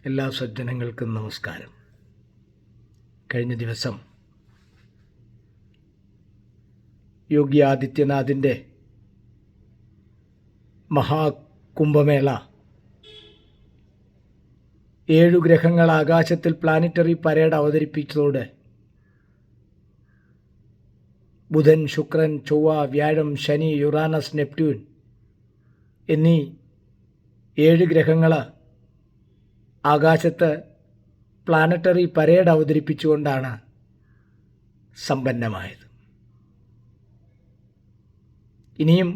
എല്ലാ സജ്ജനങ്ങൾക്കും നമസ്കാരം. കഴിഞ്ഞ ദിവസം യോഗി ആദിത്യനാഥിൻ്റെ മഹാകുംഭമേള 7 ഗ്രഹങ്ങൾ ആകാശത്തിൽ പ്ലാനറ്ററി പരേഡ് അവതരിപ്പിച്ചതോടെ ബുധൻ, ശുക്രൻ, ചൊവ്വ, വ്യാഴം, ശനി, യുറാനസ്, നെപ്റ്റ്യൂൺ എന്നീ 7 ഗ്രഹങ്ങൾ ആകാശത്ത് പ്ലാനറ്ററി പരേഡ് അവതരിപ്പിച്ചുകൊണ്ടാണ് സമ്പന്നമായത്. ഇനിയും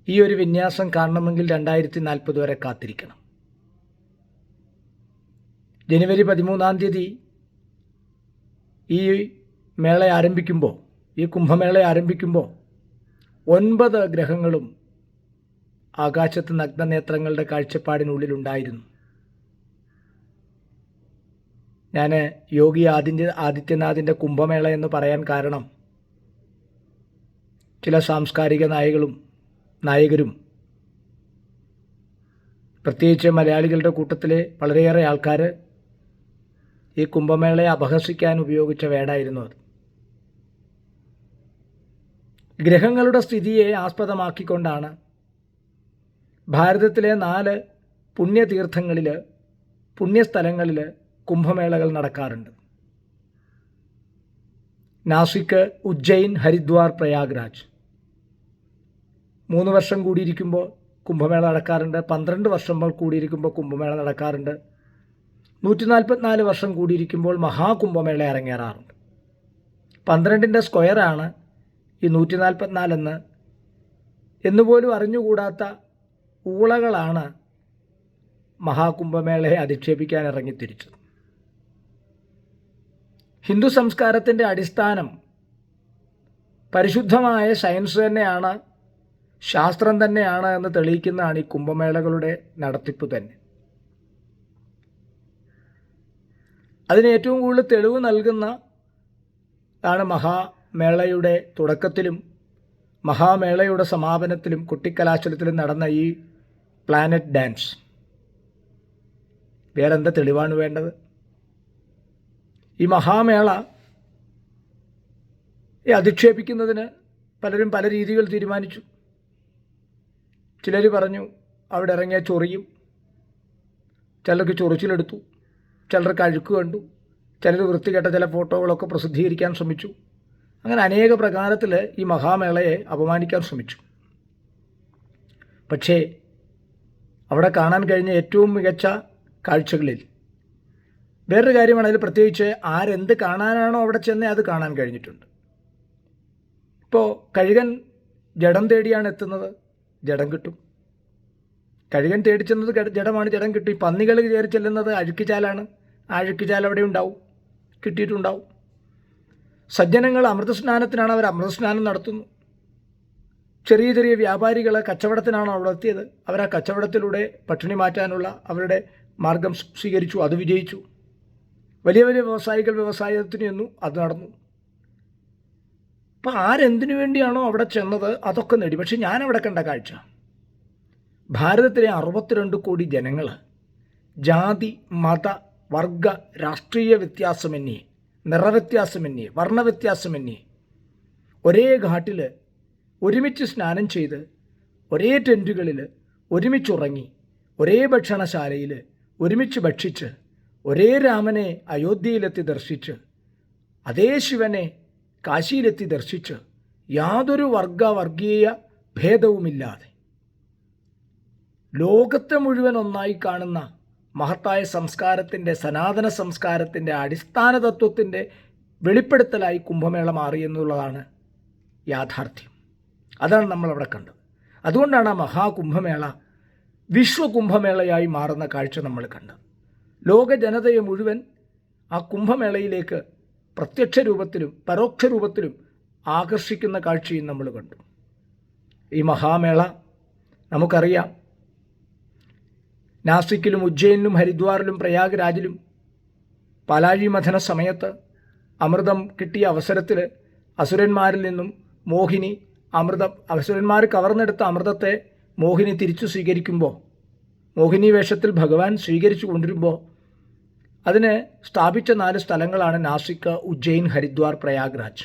ഈ ഒരു വിന്യാസം കാണണമെങ്കിൽ 2040 വരെ കാത്തിരിക്കണം. ജനുവരി 13 ഈ മേള ആരംഭിക്കുമ്പോൾ, ഈ കുംഭമേള ആരംഭിക്കുമ്പോൾ 9 ഗ്രഹങ്ങളും ആകാശത്ത് നഗ്നനേത്രങ്ങളുടെ കാഴ്ചപ്പാടിനുള്ളിലുണ്ടായിരുന്നു. ഞാൻ യോഗി ആദിത്യനാഥിൻ്റെ കുംഭമേള എന്ന് പറയാൻ കാരണം ചില സാംസ്കാരിക നായകരും പ്രത്യേകിച്ച് മലയാളികളുടെ കൂട്ടത്തിലെ വളരെയേറെ ആൾക്കാർ ഈ കുംഭമേളയെ അപഹസിക്കാൻ ഉപയോഗിച്ച വേടായിരുന്നു അത്. ഗ്രഹങ്ങളുടെ സ്ഥിതിയെ ആസ്പദമാക്കിക്കൊണ്ടാണ് ഭാരതത്തിലെ 4 പുണ്യസ്ഥലങ്ങളിൽ കുംഭമേളകൾ നടക്കാറുണ്ട്. നാസിക്, ഉജ്ജയിൻ, ഹരിദ്വാർ, പ്രയാഗ്രാജ്. 3 വർഷം കൂടിയിരിക്കുമ്പോൾ കുംഭമേള നടക്കാറുണ്ട്. 12 വർഷം കൂടിയിരിക്കുമ്പോൾ കുംഭമേള നടക്കാറുണ്ട്. 144 വർഷം കൂടിയിരിക്കുമ്പോൾ മഹാകുംഭമേള അരങ്ങേറാറുണ്ട്. 12ൻ്റെ സ്ക്വയറാണ് ഈ 144 എന്നുപോലും അറിഞ്ഞുകൂടാത്ത ഊളകളാണ് മഹാകുംഭമേളയെ അധിക്ഷേപിക്കാൻ ഇറങ്ങിത്തിരിച്ചത്. ഹിന്ദു സംസ്കാരത്തിൻ്റെ അടിസ്ഥാനം പരിശുദ്ധമായ സയൻസ് തന്നെയാണ്, ശാസ്ത്രം തന്നെയാണ് എന്ന് തെളിയിക്കുന്നതാണ് ഈ കുംഭമേളകളുടെ നടത്തിപ്പ് തന്നെ. അതിന് ഏറ്റവും കൂടുതൽ തെളിവ് നൽകുന്നതാണ് മഹാമേളയുടെ തുടക്കത്തിലും മഹാമേളയുടെ സമാപനത്തിലും കൊട്ടിക്കലാശലത്തിലും നടന്ന ഈ പ്ലാനറ്റ് ഡാൻസ്. വേറെന്താ തെളിവാണ് വേണ്ടത്? ഈ മഹാമേള അധിക്ഷേപിക്കുന്നതിന് പലരും പല രീതികൾ തീരുമാനിച്ചു. ചിലർ പറഞ്ഞു അവിടെ ഇറങ്ങിയ ചൊറിയും, ചിലർക്ക് ചൊറിച്ചിലെടുത്തു, ചിലർക്ക് അഴുക്ക് കണ്ടു, ചിലർ വൃത്തികെട്ട ചില ഫോട്ടോകളൊക്കെ പ്രസിദ്ധീകരിക്കാൻ ശ്രമിച്ചു. അങ്ങനെ അനേക പ്രകാരത്തിൽ ഈ മഹാമേളയെ അപമാനിക്കാൻ ശ്രമിച്ചു. പക്ഷേ അവിടെ കാണാൻ കഴിഞ്ഞ ഏറ്റവും മികച്ച കാഴ്ചകളിൽ വേറൊരു കാര്യമാണ്. അതിൽ പ്രത്യേകിച്ച് ആരെന്ത് കാണാനാണോ അവിടെ ചെന്നേ അത് കാണാൻ കഴിഞ്ഞിട്ടുണ്ട്. ഇപ്പോൾ കഴുകൻ ജഡം തേടിയാണ് എത്തുന്നത്, ജഡം കിട്ടും. കഴുകൻ തേടി ചെന്നത് ജഡമാണ്, ജഡം കിട്ടും. ഈ പന്നികൾ കയറി ചെല്ലുന്നത് അഴുക്കുചാലാണ്, ആ അഴുക്കുചാൽ അവിടെ ഉണ്ടാവും, കിട്ടിയിട്ടുണ്ടാവും. സജ്ജനങ്ങൾ അമൃതസ്നാനത്തിനാണ്, അവർ അമൃതസ്നാനം നടത്തുന്നു. ചെറിയ ചെറിയ വ്യാപാരികൾ കച്ചവടത്തിനാണ് അവിടെ എത്തിയത്, അവർ ആ കച്ചവടത്തിലൂടെ പട്ടിണി മാറ്റാനുള്ള അവരുടെ മാർഗം സ്വീകരിച്ചു, അത് വിജയിച്ചു. വലിയ വലിയ വ്യവസായികൾ വ്യവസായത്തിന് ചെന്നു, അത് നടന്നു. അപ്പം ആരെന്തിനു വേണ്ടിയാണോ അവിടെ ചെന്നത് അതൊക്കെ നേടി. പക്ഷെ ഞാനവിടെ കണ്ട കാഴ്ച, ഭാരതത്തിലെ 62 കോടി ജനങ്ങൾ ജാതി, മത, വർഗ, രാഷ്ട്രീയ വ്യത്യാസമന്യേ, നിറവ്യത്യാസമന്യേ, വർണ്ണവ്യത്യാസമന്യേ ഒരേ ഘാട്ടിൽ ഒരുമിച്ച് സ്നാനം ചെയ്ത്, ഒരേ ടെൻറ്റുകളിൽ ഒരുമിച്ചുറങ്ങി, ഒരേ ഭക്ഷണശാലയിൽ ഒരുമിച്ച് ഭക്ഷിച്ച്, ഒരേ രാമനെ അയോധ്യയിലെത്തി ദർശിച്ച്, അതേ ശിവനെ കാശിയിലെത്തി ദർശിച്ച്, യാതൊരു വർഗീയ ഭേദവുമില്ലാതെ ലോകത്തെ മുഴുവൻ ഒന്നായി കാണുന്ന മഹത്തായ സംസ്കാരത്തിൻ്റെ, സനാതന സംസ്കാരത്തിൻ്റെ അടിസ്ഥാന തത്വത്തിൻ്റെ വെളിപ്പെടുത്തലായി കുംഭമേള മാറിയെന്നുള്ളതാണ് യാഥാർത്ഥ്യം. അതാണ് നമ്മളവിടെ കണ്ടത്. അതുകൊണ്ടാണ് ആ മഹാകുംഭമേള വിശ്വകുംഭമേളയായി മാറുന്ന കാഴ്ച നമ്മൾ കണ്ടത്. ലോക ജനതയെ മുഴുവൻ ആ കുംഭമേളയിലേക്ക് പ്രത്യക്ഷ രൂപത്തിലും പരോക്ഷ രൂപത്തിലും ആകർഷിക്കുന്ന കാഴ്ചയും നമ്മൾ കണ്ടു. ഈ മഹാമേള നമുക്കറിയാം, നാസിക്കിലും ഉജ്ജയിനിലും ഹരിദ്വാറിലും പ്രയാഗ്രാജിലും പാലാഴി മഥന സമയത്ത് അമൃതം കിട്ടിയ അവസരത്തിൽ അസുരന്മാരിൽ നിന്നും മോഹിനി അസുരന്മാർ കവർന്നെടുത്ത അമൃതത്തെ മോഹിനി തിരിച്ചു സ്വീകരിക്കുമ്പോൾ, മോഹിനി വേഷത്തിൽ ഭഗവാൻ സ്വീകരിച്ചു കൊണ്ടിരുമ്പോൾ അതിന് സ്ഥാപിച്ച 4 സ്ഥലങ്ങളാണ് നാസിക്, ഉജ്ജയിൻ, ഹരിദ്വാർ, പ്രയാഗ്രാജ്.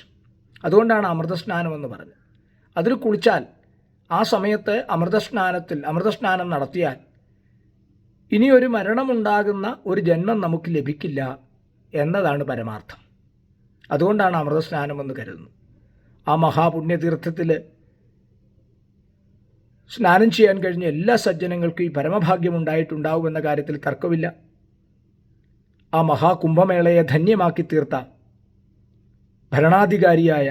അതുകൊണ്ടാണ് അമൃതസ്നാനം എന്ന് പറഞ്ഞത്. അതിൽ കുളിച്ചാൽ ആ സമയത്ത് അമൃതസ്നാനം നടത്തിയാൽ ഇനിയൊരു മരണമുണ്ടാകുന്ന ഒരു ജന്മം നമുക്ക് ലഭിക്കില്ല എന്നതാണ് പരമാർത്ഥം. അതുകൊണ്ടാണ് അമൃതസ്നാനം എന്ന് കരുതുന്നത്. ആ മഹാപുണ്യതീർത്ഥത്തിൽ സ്നാനം ചെയ്യാൻ കഴിഞ്ഞ എല്ലാ സജ്ജനങ്ങൾക്കും ഈ പരമഭാഗ്യമുണ്ടായിട്ടുണ്ടാവുമെന്ന കാര്യത്തിൽ തർക്കമില്ല. ആ മഹാകുംഭമേളയെ ധന്യമാക്കി തീർത്ത ഭരണാധികാരിയായ,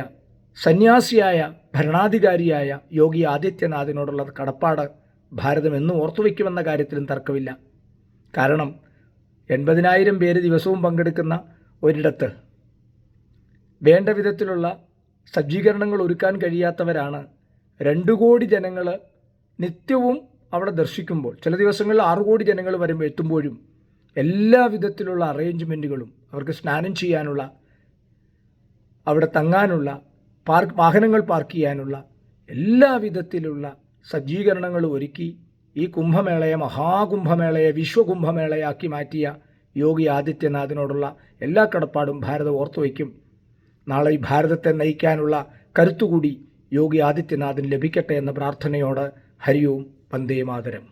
സന്യാസിയായ ഭരണാധികാരിയായ യോഗി ആദിത്യനാഥിനോടുള്ള കടപ്പാട് ഭാരതം എന്നും ഓർത്തുവയ്ക്കുമെന്ന കാര്യത്തിലും തർക്കമില്ല. കാരണം 80,000 പേര് ദിവസവും പങ്കെടുക്കുന്ന ഒരിടത്ത് വേണ്ട വിധത്തിലുള്ള സജ്ജീകരണങ്ങൾ ഒരുക്കാൻ കഴിയാത്തവരാണ് 2 കോടി ജനങ്ങൾ നിത്യവും അവിടെ ദർശിക്കുമ്പോൾ, ചില ദിവസങ്ങളിൽ 6 കോടി ജനങ്ങൾ എത്തുമ്പോഴും എല്ലാ വിധത്തിലുള്ള അറേഞ്ച്മെൻറ്റുകളും, അവർക്ക് സ്നാനം ചെയ്യാനുള്ള, അവിടെ തങ്ങാനുള്ള, വാഹനങ്ങൾ പാർക്ക് ചെയ്യാനുള്ള എല്ലാ വിധത്തിലുള്ള സജ്ജീകരണങ്ങൾ ഒരുക്കി ഈ കുംഭമേളയെ, മഹാകുംഭമേളയെ വിശ്വകുംഭമേളയാക്കി മാറ്റിയ യോഗി ആദിത്യനാഥിനോടുള്ള എല്ലാ കടപ്പാടും ഭാരതം ഓർത്തുവയ്ക്കും. നാളെ ഈ ഭാരതത്തെ നയിക്കാനുള്ള കരുത്തുകൂടി യോഗി ആദിത്യനാഥിന് ലഭിക്കട്ടെ എന്ന പ്രാർത്ഥനയോട് ഹരി ഓം, വന്ദേ മാതരം.